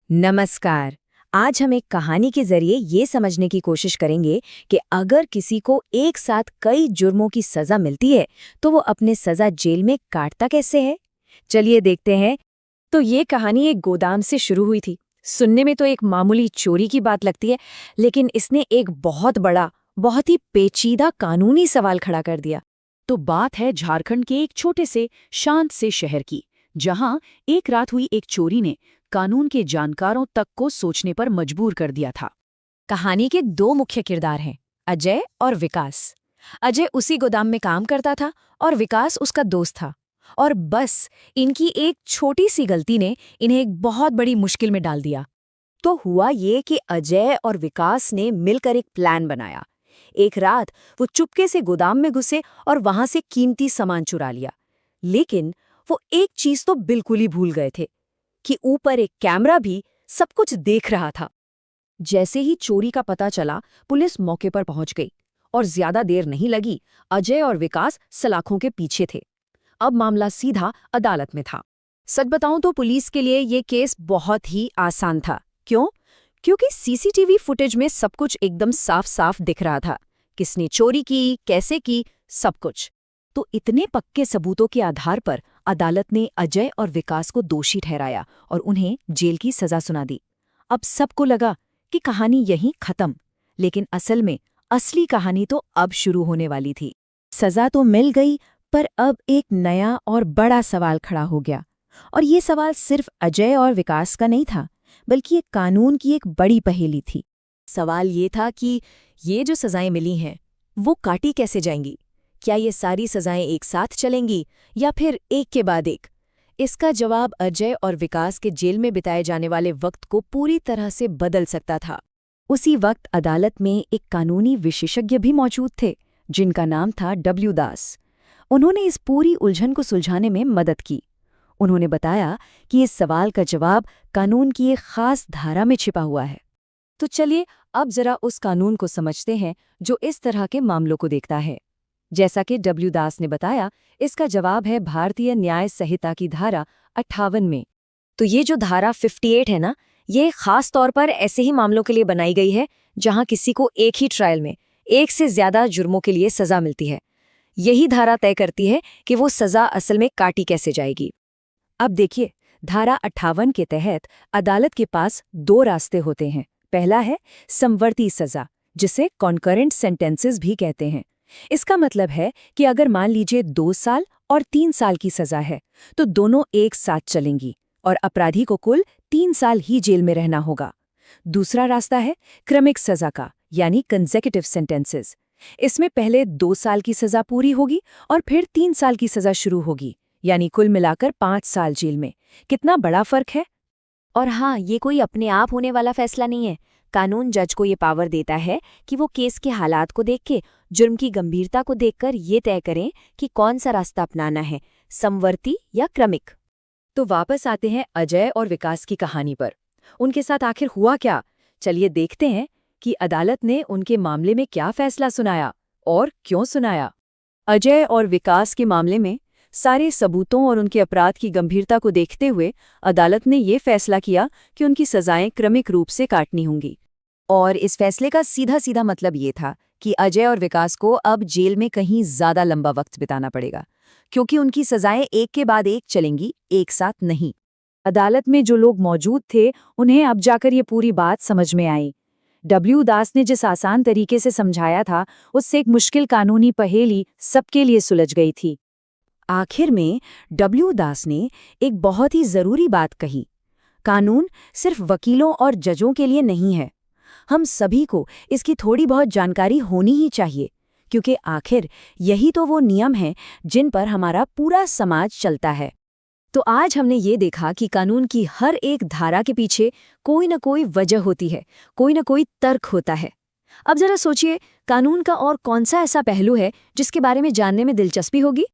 नमस्कार। आज हम एक कहानी के जरिए ये समझने की कोशिश करेंगे कि अगर किसी को एक साथ कई जुर्मों की सजा मिलती है तो वो अपने सजा जेल में काटता कैसे है। चलिए देखते हैं। तो ये कहानी एक गोदाम से शुरू हुई थी। सुनने में तो एक मामूली चोरी की बात लगती है, लेकिन इसने एक बहुत बड़ा, बहुत ही पेचीदा कानूनी सवाल खड़ा कर दिया। तो बात है झारखंड के एक छोटे से शांत से शहर की, जहां एक रात हुई एक चोरी ने कानून के जानकारों तक को सोचने पर मजबूर कर दिया था। कहानी के दो मुख्य किरदार हैं, अजय और विकास। अजय उसी गोदाम में काम करता था और विकास उसका दोस्त था। और बस इनकी एक छोटी सी गलती ने इन्हें एक बहुत बड़ी मुश्किल में डाल दिया। तो हुआ ये कि अजय और विकास ने मिलकर एक प्लान बनाया। एक रात वो चुपके से गोदाम में घुसे और वहां से कीमती सामान चुरा लिया। लेकिन वो एक चीज तो बिल्कुल ही भूल गए थे कि ऊपर एक कैमरा भी सब कुछ देख रहा था। जैसे ही चोरी का पता चला, पुलिस मौके पर पहुंच गई और ज्यादा देर नहीं लगी। अजय और विकास सलाखों के पीछे थे। अब मामला सीधा अदालत में था। सच बताऊं तो पुलिस के लिए ये केस बहुत ही आसान था। क्यों? क्योंकि सीसीटीवी फुटेज में सब कुछ एकदम साफ साफ दिख रहा था। किसने चोरी की, कैसे की, सब कुछ। तो इतने पक्के सबूतों के आधार पर अदालत ने अजय और विकास को दोषी ठहराया और उन्हें जेल की सजा सुना दी। अब सबको लगा कि कहानी यहीं खत्म, लेकिन असल में असली कहानी तो अब शुरू होने वाली थी। सजा तो मिल गई, पर अब एक नया और बड़ा सवाल खड़ा हो गया। और ये सवाल सिर्फ अजय और विकास का नहीं था, बल्कि एक कानून की एक बड़ी पहेली थी। सवाल ये था कि ये जो सजाएं मिली हैं, वो काटी कैसे जाएंगी? क्या ये सारी सजाएं एक साथ चलेंगी या फिर एक के बाद एक? इसका जवाब अजय और विकास के जेल में बिताए जाने वाले वक्त को पूरी तरह से बदल सकता था। उसी वक्त अदालत में एक कानूनी विशेषज्ञ भी मौजूद थे, जिनका नाम था डब्ल्यू दास। उन्होंने इस पूरी उलझन को सुलझाने में मदद की। उन्होंने बताया कि इस सवाल का जवाब कानून की एक खास धारा में छिपा हुआ है। तो चलिए अब जरा उस कानून को समझते हैं जो इस तरह के मामलों को देखता है। जैसा कि डब्ल्यू दास ने बताया, इसका जवाब है भारतीय न्याय संहिता की धारा 58 में। तो ये जो धारा 58 है ना, ये खास तौर पर ऐसे ही मामलों के लिए बनाई गई है जहां किसी को एक ही ट्रायल में एक से ज्यादा जुर्मों के लिए सजा मिलती है। यही धारा तय करती है कि वो सजा असल में काटी कैसे जाएगी। अब देखिए, धारा 58 के तहत अदालत के पास दो रास्ते होते हैं। पहला है समवर्ती सजा, जिसे कॉन्करेंट सेंटेंसेस भी कहते हैं। इसका मतलब है कि अगर मान लीजिए 2 साल और 3 साल की सजा है, तो दोनों एक साथ चलेंगी और अपराधी को कुल 3 साल ही जेल में रहना होगा। दूसरा रास्ता है क्रमिक सजा का, यानी कंसेक्यूटिव सेंटेंसेस। इसमें पहले 2 साल की सजा पूरी होगी और फिर 3 साल की सजा शुरू होगी, यानी कुल मिलाकर 5 साल जेल में। कितना बड़ा फर्क है। और हाँ, ये कोई अपने आप होने वाला फैसला नहीं है। कानून जज को ये पावर देता है कि वो केस के हालात को देख के, जुर्म की गंभीरता को देखकर ये तय करें कि कौन सा रास्ता अपनाना है, समवर्ती या क्रमिक। तो वापस आते हैं अजय और विकास की कहानी पर। उनके साथ आखिर हुआ क्या? चलिए देखते हैं कि अदालत ने उनके मामले में क्या फैसला सुनाया और क्यों सुनाया। अजय और विकास के मामले में सारे सबूतों और उनके अपराध की गंभीरता को देखते हुए अदालत ने ये फैसला किया कि उनकी सजाएं क्रमिक रूप से काटनी होंगी। और इस फैसले का सीधा सीधा मतलब ये था कि अजय और विकास को अब जेल में कहीं ज्यादा लंबा वक्त बिताना पड़ेगा, क्योंकि उनकी सजाएं एक के बाद एक चलेंगी, एक साथ नहीं। अदालत में जो लोग मौजूद थे, उन्हें अब जाकर ये पूरी बात समझ में आई। डब्ल्यू दास ने जिस आसान तरीके से समझाया था, उससे एक मुश्किल कानूनी पहेली सबके लिए सुलझ गई थी। आखिर में डब्ल्यू दास ने एक बहुत ही जरूरी बात कही। कानून सिर्फ वकीलों और जजों के लिए नहीं है। हम सभी को इसकी थोड़ी बहुत जानकारी होनी ही चाहिए, क्योंकि आखिर यही तो वो नियम हैं जिन पर हमारा पूरा समाज चलता है। तो आज हमने ये देखा कि कानून की हर एक धारा के पीछे कोई न कोई वजह होती है, कोई न कोई तर्क होता है। अब जरा सोचिए, कानून का और कौन सा ऐसा पहलू है जिसके बारे में जानने में दिलचस्पी होगी?